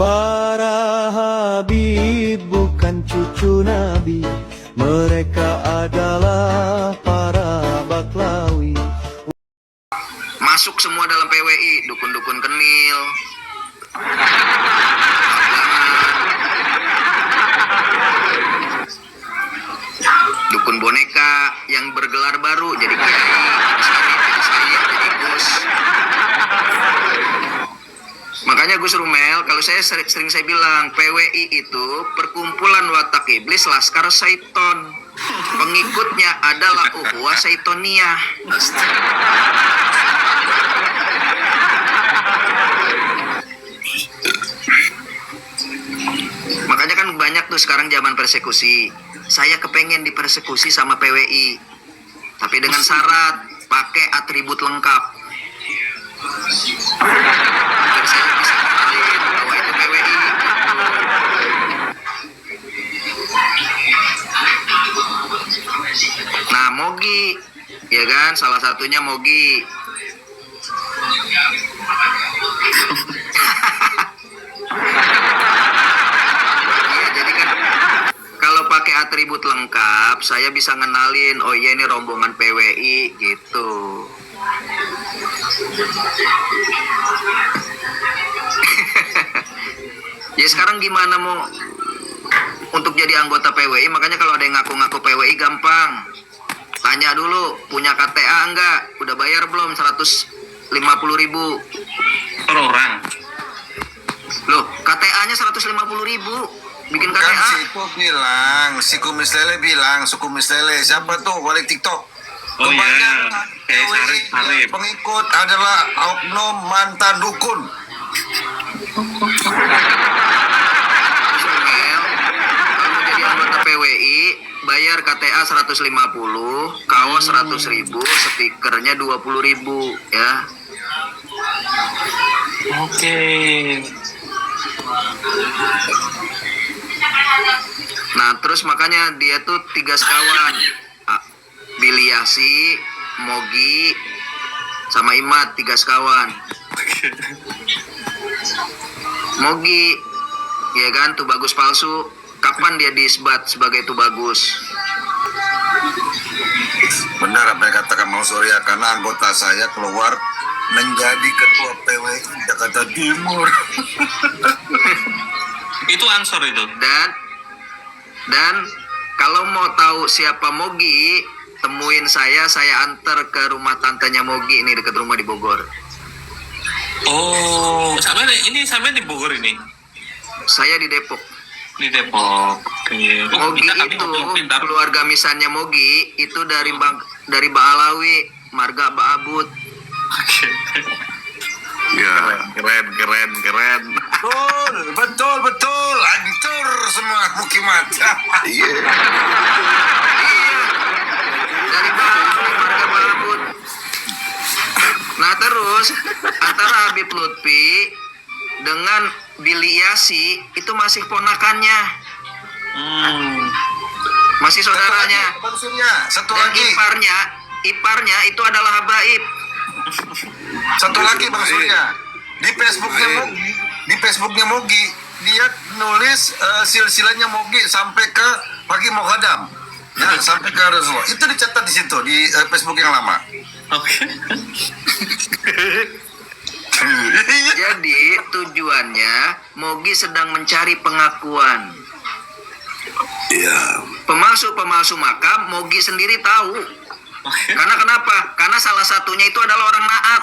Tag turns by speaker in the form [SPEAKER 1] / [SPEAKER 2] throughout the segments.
[SPEAKER 1] Para Habib bukan cucu Nabi, mereka adalah para Baklawi.
[SPEAKER 2] Masuk semua dalam PWI, dukun-dukun kenil, dukun boneka yang bergelar baru jadi kiai, jadi syarif, jadi sayyid, jadi gus. Makanya Gus Rumel, kalau sering saya bilang, PWI itu perkumpulan watak iblis laskar syaiton. Pengikutnya adalah ukhuwah syaitoniyah. Makanya kan banyak tuh sekarang zaman persekusi. Saya kepengen dipersekusi sama PWI, tapi dengan syarat pakai atribut lengkap. Biar saya bisa kenalin bahwa itu PWI. Nah, Mogi, ya kan, salah satunya Mogi. Iya, jadi kan kalau pakai atribut lengkap, saya bisa ngenalin, oh iya ini rombongan PWI gitu. Ya sekarang gimana mau untuk jadi anggota PWI? Makanya kalau ada yang ngaku-ngaku PWI gampang. Tanya dulu, punya KTA enggak? Udah bayar belum 150.000
[SPEAKER 3] per orang?
[SPEAKER 2] Loh, KTA-nya 150.000. Bikin KTA.
[SPEAKER 4] Kan si Iko bilang, si Kumis Lele bilang, si Kumis Lele, siapa tuh wali TikTok?
[SPEAKER 3] Oh iya, kayak
[SPEAKER 4] PWI
[SPEAKER 3] Sarip.
[SPEAKER 4] pengikut adalah oknum mantan dukun.
[SPEAKER 2] Kalau mau jadi anggota PWI, bayar KTA 150, kaos 100.000, stikernya 20.000 ya.
[SPEAKER 3] Oke.
[SPEAKER 2] Nah, terus makanya dia tuh 3 sekawan. Billy Yasi, Mogi, sama Imad, 3 sekawan. Mogi, ya kan, tuh bagus palsu. Kapan dia diisbat sebagai tuh bagus?
[SPEAKER 4] Benar apa yang katakan Mang Surya, karena anggota saya keluar menjadi ketua PWI Jakarta Timur.
[SPEAKER 3] Itu ansor itu.
[SPEAKER 2] Dan kalau mau tahu siapa Mogi, temuin saya antar ke rumah tantenya Mogi ini dekat rumah di Bogor.
[SPEAKER 3] Oh, sampai di Bogor ini.
[SPEAKER 2] Saya di Depok.
[SPEAKER 3] Di Depok. Oke. Oh,
[SPEAKER 2] Mogi
[SPEAKER 3] kita kami
[SPEAKER 2] itu
[SPEAKER 3] ngobrol pintar.
[SPEAKER 2] keluarga misannya Mogi itu dari Mbak Alawi, marga Mbak Abud.
[SPEAKER 3] Oke.
[SPEAKER 4] Ya,
[SPEAKER 3] Keren.
[SPEAKER 4] betul, hancur semua mukimat. Iya.
[SPEAKER 2] Dari Mbak Alawi, marga Mbak Abud. Nah terus antara Habib Lutfi dengan Billy Yasi itu masih ponakannya, masih saudaranya.
[SPEAKER 4] Satu
[SPEAKER 2] Dan
[SPEAKER 4] lagi,
[SPEAKER 2] iparnya itu adalah Habaib.
[SPEAKER 4] satu lagi Bang Surya. Di Facebooknya Mogi, dia nulis silsilahnya Mogi sampai ke pagi Mokadam. Ya, sampai ke Rasulullah. Itu dicatat di situ di Facebook yang lama.
[SPEAKER 3] Oke.
[SPEAKER 2] Jadi tujuannya Mogi sedang mencari pengakuan.
[SPEAKER 4] Iya.
[SPEAKER 2] Pemalsu makam Mogi sendiri tahu. Karena kenapa? Karena salah satunya itu adalah orang Naat.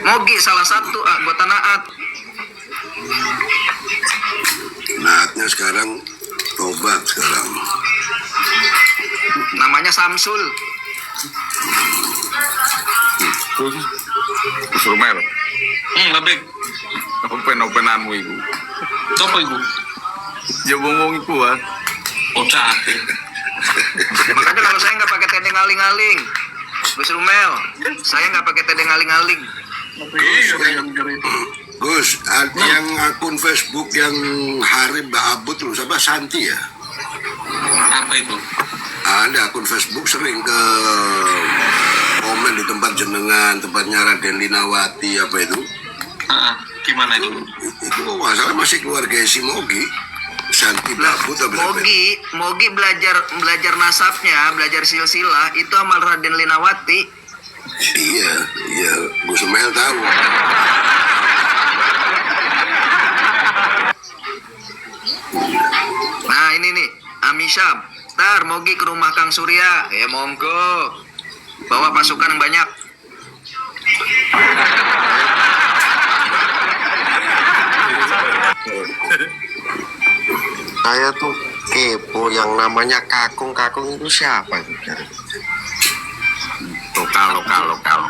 [SPEAKER 2] Mogi salah satu anggota Naat.
[SPEAKER 4] Naatnya sekarang tobat sekarang.
[SPEAKER 2] Namanya Samsul.
[SPEAKER 5] Surmer,
[SPEAKER 3] Lebih.
[SPEAKER 5] open-openanmu itu.
[SPEAKER 3] Coba ibu.
[SPEAKER 5] Ya ngomong itu
[SPEAKER 3] Oh, cantik.
[SPEAKER 2] Makanya kalau saya nggak pakai tedeng aling-aling, Gus Rumel, saya nggak pakai tedeng aling-aling.
[SPEAKER 4] Gus, yang akun Facebook yang Harib Abud lu siapa Santi ya?
[SPEAKER 3] Apa itu?
[SPEAKER 4] Ada akun Facebook sering ke komen di tempat jenengan, tempatnya Raden Linawati apa itu?
[SPEAKER 3] Gimana itu?
[SPEAKER 6] Itu kok nggak salah masih keluarga si Mogi. Santi
[SPEAKER 2] Lah,
[SPEAKER 6] Babu atau berapa?
[SPEAKER 2] Mogi belajar nasabnya, belajar silsilah itu sama Raden Linawati.
[SPEAKER 6] Iya, Gus Mel tahu.
[SPEAKER 2] Nah ini nih, Amisam, ntar Mogi ke rumah Kang Surya. Ya monggo, bawa pasukan yang banyak.
[SPEAKER 7] Saya tuh kepo yang namanya Kakung itu siapa itu?
[SPEAKER 5] Lokal.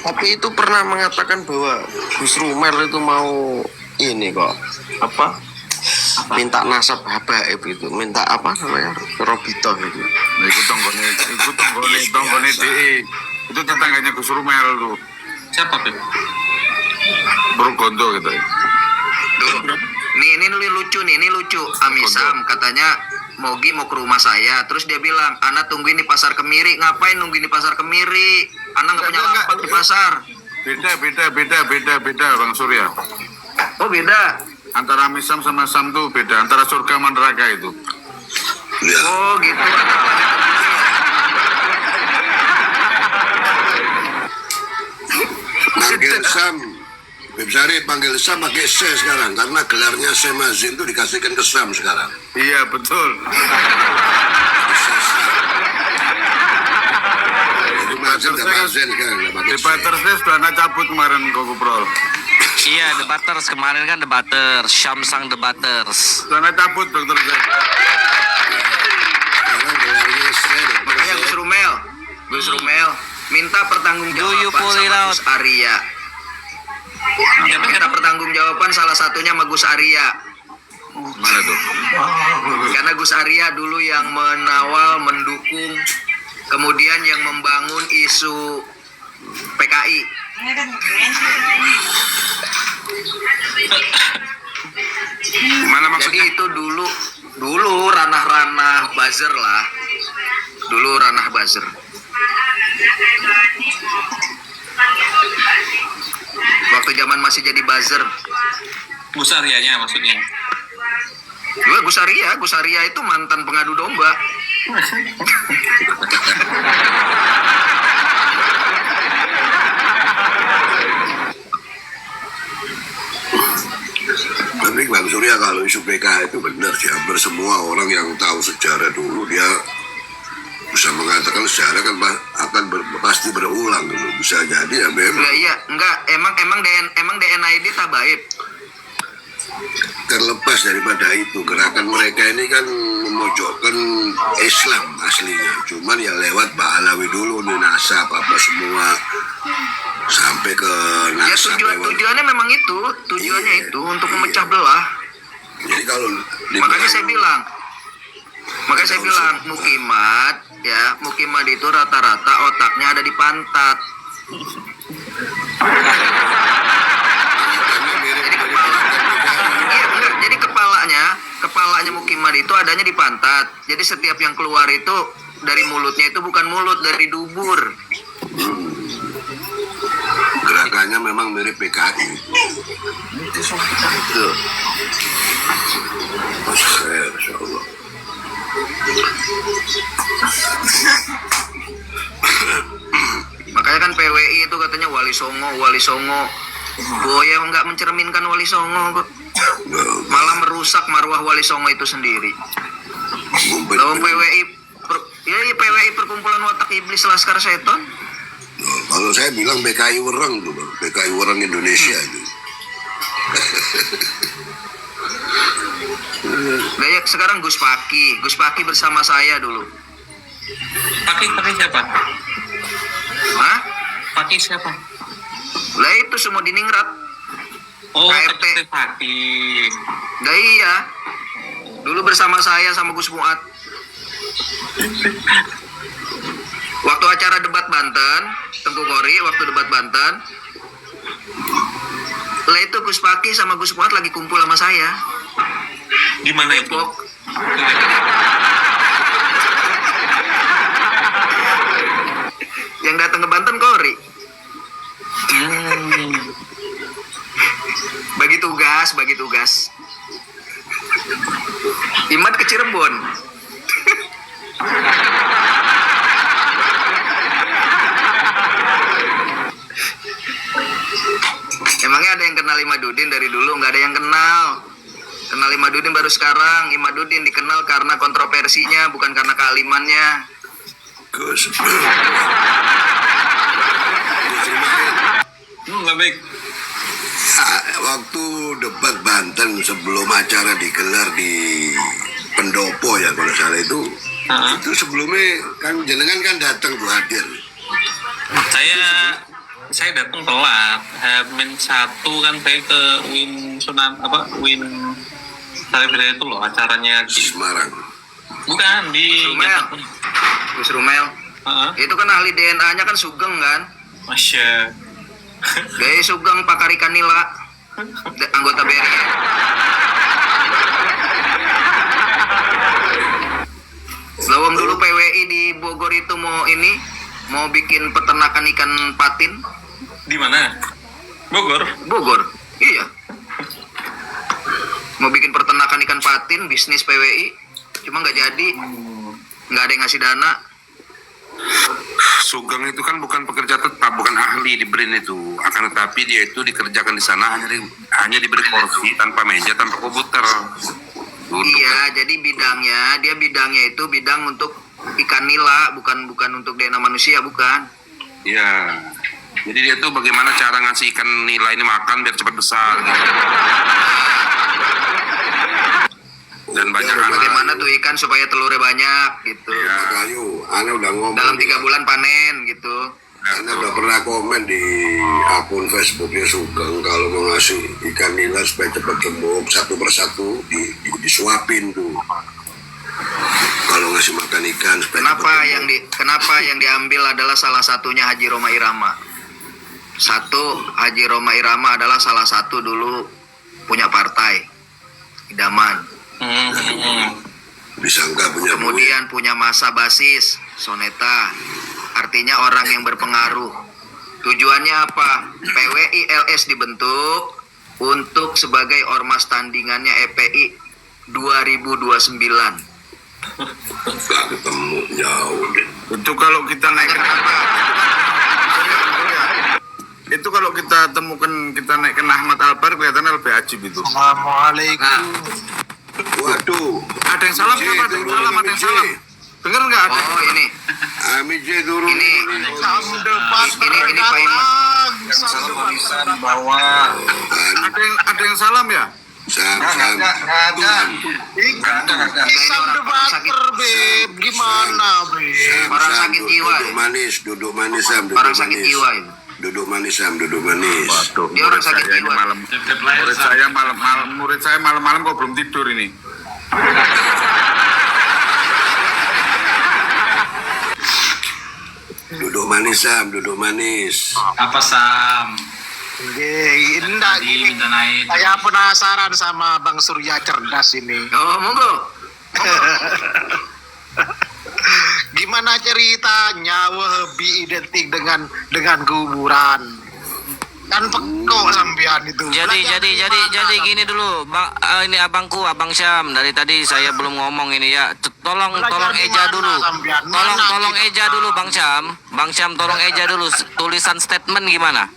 [SPEAKER 7] Tapi itu pernah mengatakan bahwa Gus Rumel itu mau ini kok apa? Minta nasab habaib itu, minta apa namanya? Robito itu.
[SPEAKER 5] Nah, itu tonggone DE. Itu tetangganya Gus Rumel tuh.
[SPEAKER 3] Siapa, Beb?
[SPEAKER 5] Brogondo gitu.
[SPEAKER 2] Duh, ini lucu nih, ini lucu. Amisam katanya Mogi mau ke rumah saya, terus dia bilang, Ana tungguin di pasar Kemiri. Ngapain nungguin di pasar Kemiri? Ana nggak punya lapak di pasar.
[SPEAKER 5] Beda Bang Surya.
[SPEAKER 2] Oh beda.
[SPEAKER 5] Antara Misam sama Sam tuh beda. Antara surga sama neraka itu.
[SPEAKER 6] Ya,
[SPEAKER 2] Oh gitu.
[SPEAKER 6] panggil Sam. Beb Sari panggil Sam pakai C sekarang karena gelarnya Semazin itu dikasihkan ke Sam sekarang.
[SPEAKER 5] Iya betul.
[SPEAKER 6] Jadi Mazin nggak Mazin sekarang nggak pakai C.
[SPEAKER 5] Debatersnya sudah anak cabut kemarin kok Kuprol.
[SPEAKER 8] Iya, debaters kemarin kan debaters, Syamsang debaters.
[SPEAKER 5] Sudah anak cabut dokter saya.
[SPEAKER 6] Sekarang gelarnya C.
[SPEAKER 2] Makanya Gus Rumel minta
[SPEAKER 8] Do you
[SPEAKER 2] pertanggungjawaban
[SPEAKER 8] pull it
[SPEAKER 2] sama
[SPEAKER 8] out?
[SPEAKER 2] Gus Arya. Dia minta pertanggungjawaban salah satunya sama Gus Arya.
[SPEAKER 5] Mana tuh?
[SPEAKER 2] Karena Gus Arya dulu yang menawal, mendukung, kemudian yang membangun isu PKI.
[SPEAKER 5] Mana
[SPEAKER 2] Jadi
[SPEAKER 5] maksudnya?
[SPEAKER 2] itu dulu ranah-ranah buzzer lah. Dulu ranah buzzer. Waktu zaman masih jadi buzzer.
[SPEAKER 3] Gus Aryanya maksudnya.
[SPEAKER 2] Dua Gus Arya itu mantan pengadu domba.
[SPEAKER 6] Tapi Bang Surya kalau isu PKI itu benar sih, hampir semua orang yang tahu sejarah dulu dia bisa mengatakan sejarah kan pasti berulang dulu, bisa jadi ya memang
[SPEAKER 2] Enggak, iya, enggak. Emang DNID tabaib.
[SPEAKER 6] terlepas daripada itu gerakan mereka ini kan memojokkan Islam aslinya, cuman ya lewat Pak Alawi dulu nih nasab apa semua sampai ke
[SPEAKER 2] Ya
[SPEAKER 6] nasab lewat.
[SPEAKER 2] tujuannya memang itu, tujuannya
[SPEAKER 6] Iya,
[SPEAKER 2] itu untuk
[SPEAKER 6] iya.
[SPEAKER 2] memecah belah.
[SPEAKER 6] Jadi kalau
[SPEAKER 2] Makanya saya bilang Mukimat itu rata-rata otaknya ada di pantat. Iya, enggak. Jadi kepalanya Mukimat itu adanya di pantat. Jadi setiap yang keluar itu dari mulutnya itu bukan mulut, dari dubur.
[SPEAKER 6] gerakannya memang mirip PKI.
[SPEAKER 2] Gitu.
[SPEAKER 6] Masya Allah.
[SPEAKER 2] Makanya kan PWI itu katanya Wali Songo. Boya nggak mencerminkan Wali Songo kok. Malah merusak marwah Wali Songo itu sendiri. Lalu PWI perkumpulan watak iblis Laskar Seton.
[SPEAKER 6] Kalau saya bilang PKI Wereng tuh, Bang. PKI Wereng Indonesia itu.
[SPEAKER 2] Nah, sekarang Gus Paki bersama saya dulu.
[SPEAKER 3] Pakai siapa?
[SPEAKER 2] Hah?
[SPEAKER 3] Pakai siapa?
[SPEAKER 2] Lah itu semua diningrat.
[SPEAKER 3] Oh,
[SPEAKER 2] KRT.
[SPEAKER 3] Pakai.
[SPEAKER 2] Nah iya. Dulu bersama saya sama Gus Muat. Waktu acara debat Banten, Tengku Kori waktu debat Banten. Lah itu Gus Paki sama Gus Muat lagi kumpul sama saya.
[SPEAKER 3] Di mana itu?
[SPEAKER 2] Depok. Yang datang ke Banten Kori. bagi tugas. Imad ke Cirebon. Emangnya ada yang kenal Imadudin dari dulu? Nggak ada yang kenal. Kenal Imadudin baru sekarang. Imadudin dikenal karena kontroversinya, bukan karena kealimannya.
[SPEAKER 6] Gus.
[SPEAKER 3] Nggak baik.
[SPEAKER 6] Waktu debat Banten sebelum acara digelar di Pendopo ya kalau salah itu, itu sebelumnya kan jenengan kan datang tuh hadir.
[SPEAKER 3] Saya datang telat. H-1 kan saya ke Win Sarifida itu loh acaranya
[SPEAKER 6] Di Semarang.
[SPEAKER 3] bukan di
[SPEAKER 2] Rumel. Gus Rumel. Itu kan ahli DNA-nya kan Sugeng kan?
[SPEAKER 3] Masya.
[SPEAKER 2] Gaya Sugeng pakar ikan nila. Anggota BRI. Lawang dulu PWI di Bogor itu mau bikin peternakan ikan patin.
[SPEAKER 3] Di mana? Bogor.
[SPEAKER 2] Bogor, iya. Mau bikin peternakan ikan patin, bisnis PWI, cuma nggak jadi, nggak ada yang ngasih dana.
[SPEAKER 5] Sugeng itu kan bukan pekerja tetap, bukan ahli di BRIN itu. Akan tetapi dia itu dikerjakan di sana hanya diberi kursi tanpa meja, tanpa komputer.
[SPEAKER 2] Iya, jadi dia bidangnya itu bidang untuk ikan nila, bukan untuk DNA manusia, bukan.
[SPEAKER 5] Iya. Jadi dia tuh bagaimana cara ngasih ikan nila ini makan biar cepat besar. Dan banyak
[SPEAKER 2] Bagaimana tuh ikan supaya telurnya banyak gitu.
[SPEAKER 5] Iya.
[SPEAKER 6] Makanya Ana udah ngomong.
[SPEAKER 2] Dalam 3 bulan panen gitu.
[SPEAKER 6] Ana udah pernah komen di akun Facebooknya Sugeng kalau mau ngasih ikan nila supaya cepat gemuk satu persatu disuapin tuh. Kalau ngasih makan ikan supaya
[SPEAKER 2] Kenapa yang diambil adalah salah satunya Haji Roma Irama. Haji Roma Irama adalah salah satu dulu punya partai idaman.
[SPEAKER 6] disangka punya duit.
[SPEAKER 2] Kemudian punya masa basis Soneta, artinya orang yang berpengaruh. Tujuannya apa? PWI LS dibentuk untuk sebagai ormas tandingannya EPI 2029.
[SPEAKER 6] Gak ketemu jauh deh.
[SPEAKER 5] Itu kalau kita naik itu kalau kita temukan kita naikkan Ahmad Albar kelihatannya lebih ajib itu.
[SPEAKER 7] Assalamualaikum.
[SPEAKER 6] Waduh.
[SPEAKER 5] Ada yang salam nggak? Ada yang salam, ada yang salam. Dengar nggak? Ada.
[SPEAKER 2] Oh ini,
[SPEAKER 6] Amit J turun.
[SPEAKER 2] ini Pak Iman.
[SPEAKER 5] Ada yang salam ya?
[SPEAKER 6] Sam.
[SPEAKER 7] Isam debater, Beb. Gimana, Beb?
[SPEAKER 2] Orang sakit jiwa ya?
[SPEAKER 6] Duduk manis Sam.
[SPEAKER 2] Orang sakit jiwa ini.
[SPEAKER 6] Duduk manis Sam, duduk manis.
[SPEAKER 5] Waduh,
[SPEAKER 2] Dia orang sakit jiwa.
[SPEAKER 5] Murid saya malam-malam kok belum tidur ini.
[SPEAKER 6] Duduk manis Sam, duduk manis.
[SPEAKER 3] Apa Sam?
[SPEAKER 7] Enggak,
[SPEAKER 3] Tadi minta naik.
[SPEAKER 7] saya penasaran sama Bang Surya cerdas ini.
[SPEAKER 2] Oh monggo.
[SPEAKER 7] Gimana ceritanya Wahabi identik dengan kuburan? Kan pekok sampean itu.
[SPEAKER 8] Jadi gini dulu, Bang, ini abang Syam dari tadi saya belum ngomong ini ya. Tolong eja dulu. Tolong eja dulu Bang Syam. Bang Syam tolong eja dulu tulisan statement gimana?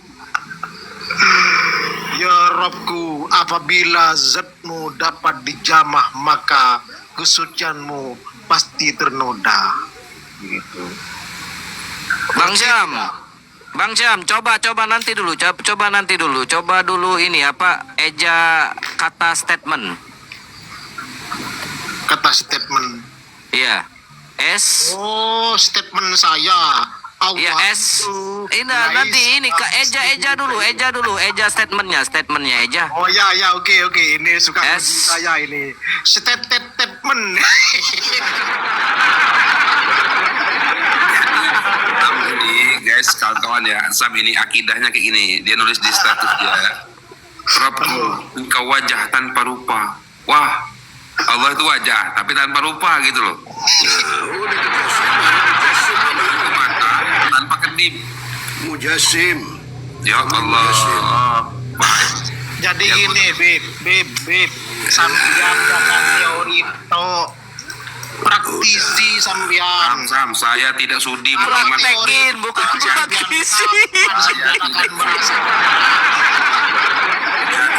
[SPEAKER 7] Ya Robku, apabila zatmu dapat dijamah maka kesucianmu pasti ternoda. Gitu.
[SPEAKER 8] Bang Syam, coba nanti dulu. Coba dulu ini apa eja kata statement.
[SPEAKER 7] Kata statement.
[SPEAKER 8] Iya. S.
[SPEAKER 7] Oh, statement saya. Allah
[SPEAKER 8] Iya S.
[SPEAKER 7] itu
[SPEAKER 8] Ini
[SPEAKER 7] Laisa
[SPEAKER 8] nanti ini ke eja dulu, eja statementnya eja.
[SPEAKER 7] Oh ya, oke. Ini suka
[SPEAKER 8] S.
[SPEAKER 7] saya ini. Statement.
[SPEAKER 5] Ini guys, kawan-kawan ya, Sam ini akidahnya kayak gini. Dia nulis di status dia, Rabbku, engkau wajah tanpa rupa. Wah, Allah itu wajah, tapi tanpa rupa gitu loh. Mata tanpa kedip.
[SPEAKER 6] Mujassim.
[SPEAKER 5] Ya Allah. Baik.
[SPEAKER 9] Jadi
[SPEAKER 5] Ya,
[SPEAKER 9] gini, Bib, sambian jangan teori itu praktisi sambian.
[SPEAKER 5] Sam, saya tidak sudi menerima
[SPEAKER 8] Praktekin, bukan praktisi.
[SPEAKER 9] Sambian akan merasakan.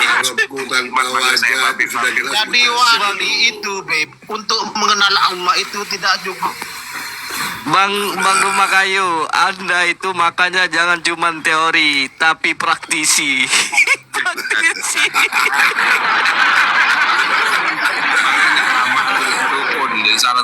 [SPEAKER 6] Kalau bukan wajah itu sudah jelas.
[SPEAKER 9] Jadi wali itu, Bib, untuk mengenal Allah itu tidak cukup.
[SPEAKER 8] Bang Rumah Kayu, Anda itu makanya jangan cuman teori, tapi praktisi. Praktisi.
[SPEAKER 5] Makanya amat itu pun salah